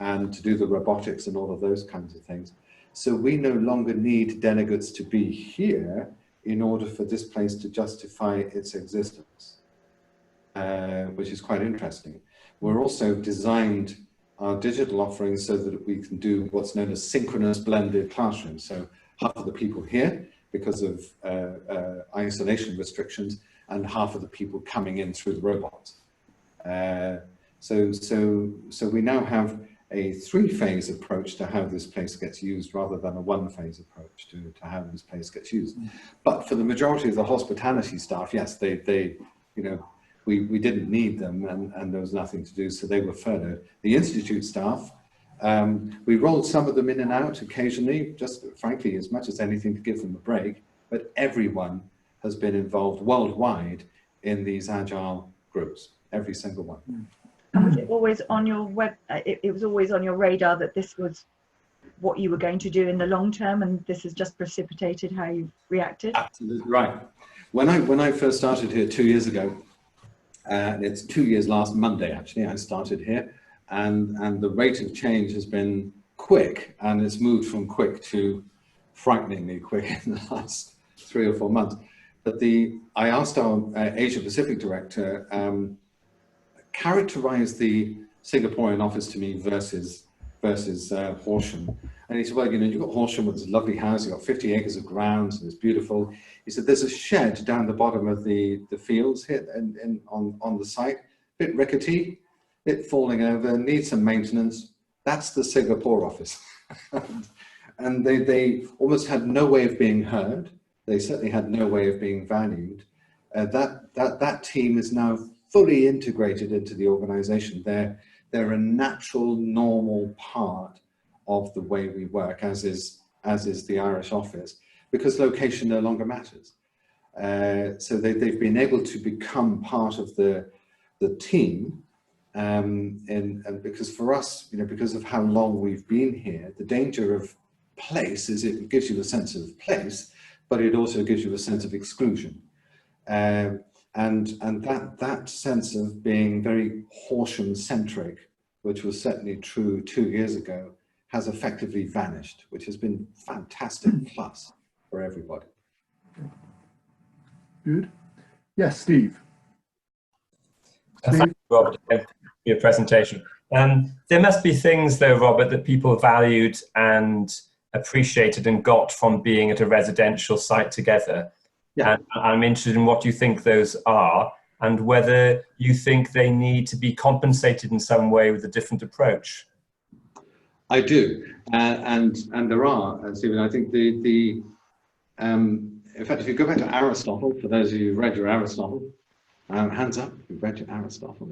and to do the robotics and all of those kinds of things. So we no longer need delegates to be here in order for this place to justify its existence, which is quite interesting. We're also designed our digital offerings so that we can do what's known as synchronous blended classrooms. So half of the people here because of isolation restrictions, and half of the people coming in through the robots. So we now have a 3-phase approach to how this place gets used rather than a 1-phase approach to how this place gets used. But for the majority of the hospitality staff, yes, they you know, we didn't need them and there was nothing to do, so they were furloughed. The institute staff, we rolled some of them in and out occasionally, just frankly, as much as anything to give them a break, but everyone has been involved worldwide in these agile groups, every single one. And was it always on your it was always on your radar that this was what you were going to do in the long term, and this has just precipitated how you reacted? Absolutely right. When I first started here 2 years ago, and it's 2 years last Monday actually, I started here, and the rate of change has been quick, and it's moved from quick to frighteningly quick in the last 3 or 4 months. But I asked our Asia Pacific director, characterize the Singaporean office to me versus Horsham. And he said, well, you know, you've got Horsham with this lovely house, you've got 50 acres of ground, and it's beautiful. He said, there's a shed down the bottom of the fields here on the site, a bit rickety, bit falling over, needs some maintenance. That's the Singapore office. And they almost had no way of being heard. They certainly had no way of being valued. That team is now fully integrated into the organization. They're a natural, normal part of the way we work, as is the Irish office, because location no longer matters. So they've been able to become part of the team, and because for us, you know, because of how long we've been here, the danger of place is it gives you a sense of place, but it also gives you a sense of exclusion. And that sense of being very Horsham-centric, which was certainly true 2 years ago, has effectively vanished, which has been fantastic plus for everybody. Good. Yes, Steve. Thank you, Robert, for your presentation. There must be things, though, Robert, that people valued and appreciated and got from being at a residential site together. Yeah. And I'm interested in what you think those are and whether you think they need to be compensated in some way with a different approach. I do, and there are, Stephen. I think in fact, if you go back to Aristotle, for those of you who've read your Aristotle, hands up, if you've read your Aristotle,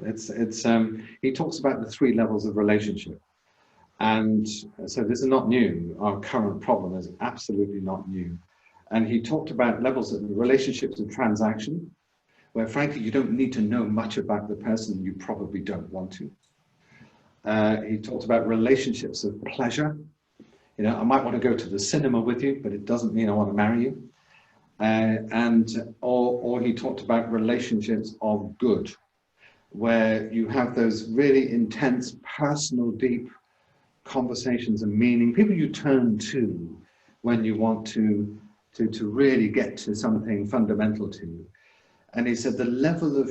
he talks about the 3 levels of relationship. And so this is not new. Our current problem is absolutely not new. And he talked about levels of relationships of transaction, where frankly, you don't need to know much about the person, you probably don't want to. He talked about relationships of pleasure. You know, I might want to go to the cinema with you, but it doesn't mean I want to marry you. Or he talked about relationships of good, where you have those really intense, personal, deep conversations and meaning, people you turn to when you want to really get to something fundamental to you. And he said the level of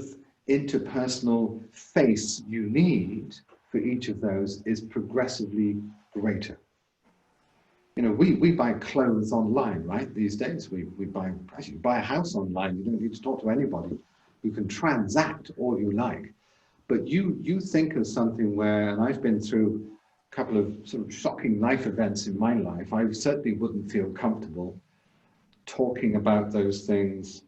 interpersonal face you need for each of those is progressively greater. You know, we buy clothes online, right? These days, we actually buy a house online. You don't need to talk to anybody. You can transact all you like. But you think of something where, and I've been through a couple of sort of shocking life events in my life, I certainly wouldn't feel comfortable talking about those things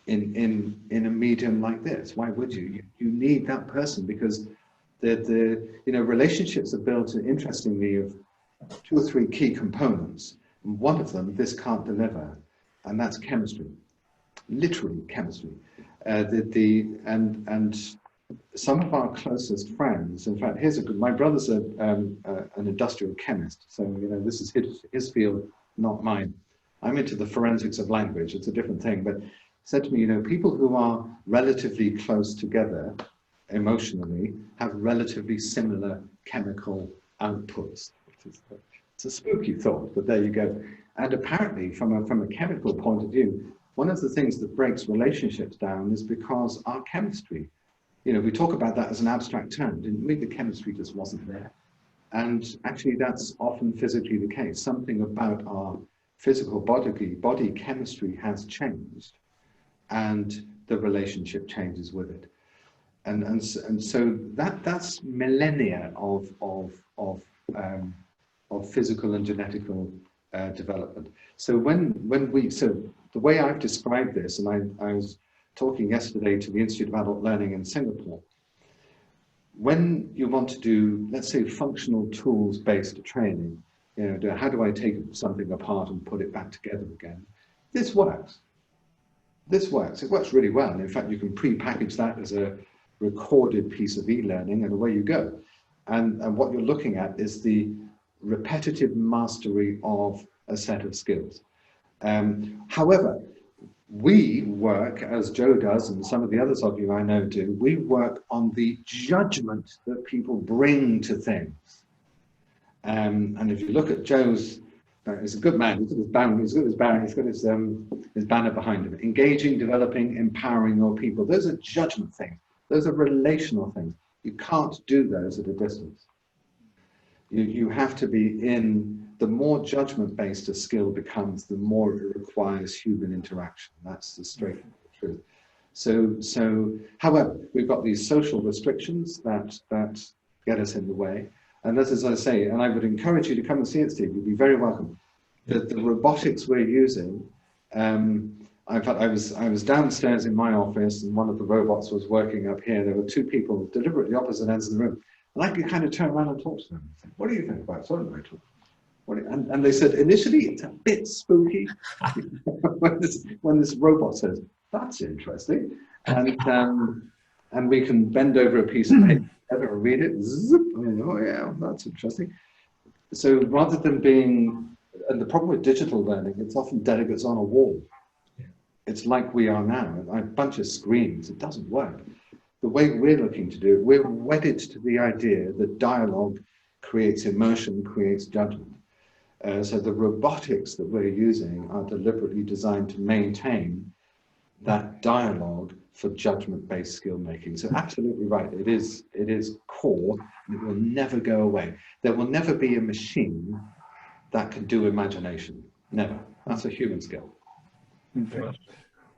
in a medium like this. Why would you? You need that person, because the relationships are built, interestingly, of 2 or 3 key components. And one of them, this can't deliver, and that's chemistry, literally chemistry. And some of our closest friends, in fact, my brother's an industrial chemist, so this is his field, not mine. I'm into the forensics of language. It's a different thing, but he said to me, people who are relatively close together emotionally have relatively similar chemical outputs. It's a spooky thought, but there you go. And apparently, from a chemical point of view, one of the things that breaks relationships down is because our chemistry, we talk about that as an abstract term, didn't we? The chemistry just wasn't there. And actually, that's often physically the case. Something about our physical body chemistry has changed, and the relationship changes with it. And so that's millennia of physical and genetical development. So the way I've described this, and I was talking yesterday to the Institute of Adult Learning in Singapore, when you want to do, let's say, functional tools-based training, how do I take something apart and put it back together again? This works. This works. It works really well. And in fact, you can pre-package that as a recorded piece of e-learning, and away you go. And what you're looking at is the repetitive mastery of a set of skills. However, we work, as Joe does, and some of the others of you I know do, we work on the judgment that people bring to things. And if you look at Joe's, he's a good man, he's got his banner, he's got his banner behind him. Engaging, developing, empowering your people. Those are judgment things. Those are relational things. You can't do those at a distance. You have to be in, the more judgment-based a skill becomes, the more it requires human interaction. That's the straight truth. So, however, we've got these social restrictions that get us in the way. And as I say, and I would encourage you to come and see it, Steve, you'd be very welcome. The robotics we're using, in fact, I was downstairs in my office, and one of the robots was working up here. There were 2 people deliberately opposite ends of the room. And I could kind of turn around and talk to them. Say, what do you think about it? And they said, initially, it's a bit spooky when this robot says, that's interesting. And we can bend over a piece of paper and read it. Zip, oh, yeah, that's interesting. So rather than being, and the problem with digital learning, it's often delegates on a wall. It's like we are now, a bunch of screens. It doesn't work. The way we're looking to do it, we're wedded to the idea that dialogue creates immersion, creates judgment. So the robotics that we're using are deliberately designed to maintain that dialogue for judgment-based skill making. So absolutely right, it is core, and it will never go away. There will never be a machine that can do imagination, never. That's a human skill. Okay.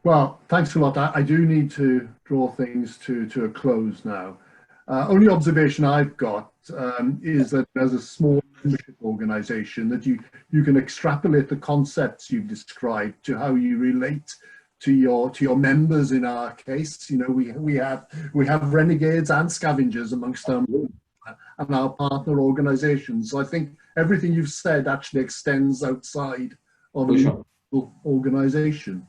Well, thanks a lot. I do need to draw things to a close now. Only observation I've got is that as a small membership organisation, that you can extrapolate the concepts you've described to how you relate to your members. In our case, we have Renegades and Scavengers amongst them and our partner organisations. So I think everything you've said actually extends outside of an organisation.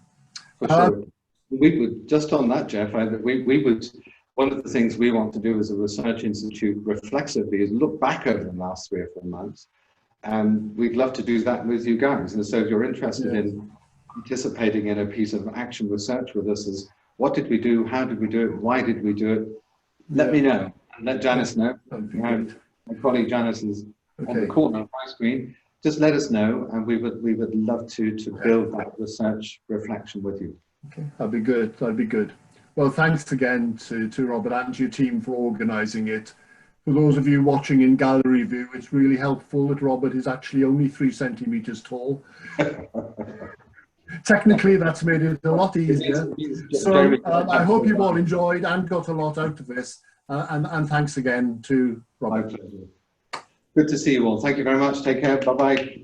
For sure. We would, just on that, Jeff, we would, one of the things we want to do as a research institute reflexively is look back over the last 3 or 4 months, and we'd love to do that with you guys. And so if you're interested in participating in a piece of action research with us, is what did we do, how did we do it, why did we do it, let me know, and let Janice know. My colleague Janice is on the corner of my screen. Just let us know, and we would love to build that research reflection with you. Okay, that'd be good. That'd be good. Well, thanks again to Robert and to your team for organising it. for those of you watching in gallery view, it's really helpful that Robert is actually only 3 centimeters tall. Technically, that's made it a lot easier. So I hope you've all enjoyed and got a lot out of this. And thanks again to Robert. My pleasure. Good to see you all. Thank you very much. Take care. Bye-bye.